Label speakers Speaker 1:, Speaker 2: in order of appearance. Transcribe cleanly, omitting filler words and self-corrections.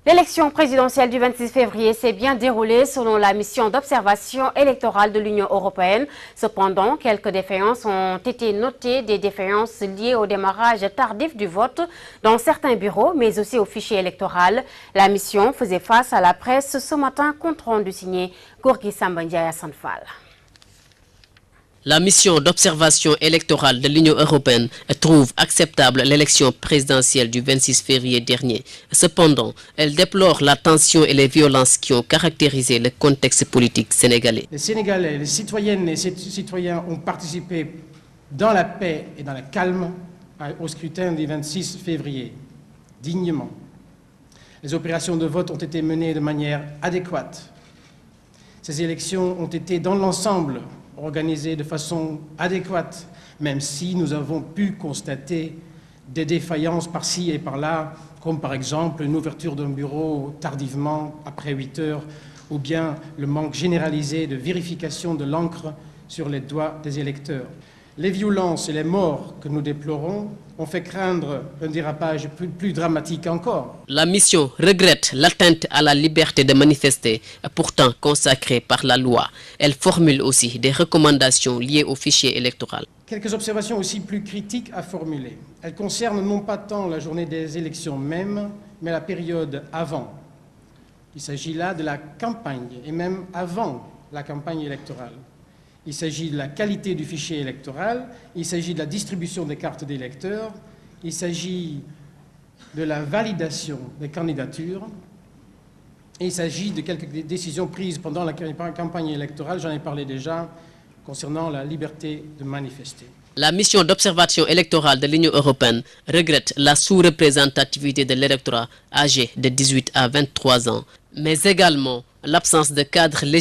Speaker 1: L'élection présidentielle du 26 février s'est bien déroulée selon la mission d'observation électorale de l'Union européenne. Cependant, quelques défaillances ont été notées, des défaillances liées au démarrage tardif du vote dans certains bureaux, mais aussi au fichier électoral. La mission faisait face à la presse ce matin, compte rendu signé Gorgui Sambandiaï Sanfal.
Speaker 2: La mission d'observation électorale de l'Union européenne trouve acceptable l'élection présidentielle du 26 février dernier. Cependant, elle déplore la tension et les violences qui ont caractérisé le contexte politique sénégalais.
Speaker 3: Les Sénégalais, les citoyennes et les citoyens ont participé dans la paix et dans le calme au scrutin du 26 février, dignement. Les opérations de vote ont été menées de manière adéquate. Ces élections ont été dans l'ensemble organisées de façon adéquate, même si nous avons pu constater des défaillances par-ci et par-là, comme par exemple une ouverture d'un bureau tardivement, après 8 heures, ou bien le manque généralisé de vérification de l'encre sur les doigts des électeurs. Les violences et les morts que nous déplorons ont fait craindre un dérapage plus dramatique encore.
Speaker 2: La mission regrette l'atteinte à la liberté de manifester, pourtant consacrée par la loi. Elle formule aussi des recommandations liées au fichier électoral.
Speaker 3: Quelques observations aussi plus critiques à formuler. Elles concernent non pas tant la journée des élections même, mais la période avant. Il s'agit là de la campagne, et même avant la campagne électorale. Il s'agit de la qualité du fichier électoral, il s'agit de la distribution des cartes d'électeurs, il s'agit de la validation des candidatures, et il s'agit de quelques décisions prises pendant la campagne électorale, j'en ai parlé déjà, concernant la liberté de manifester.
Speaker 2: La mission d'observation électorale de l'Union européenne regrette la sous-représentativité de l'électorat âgé de 18 à 23 ans, mais également l'absence de cadre législatif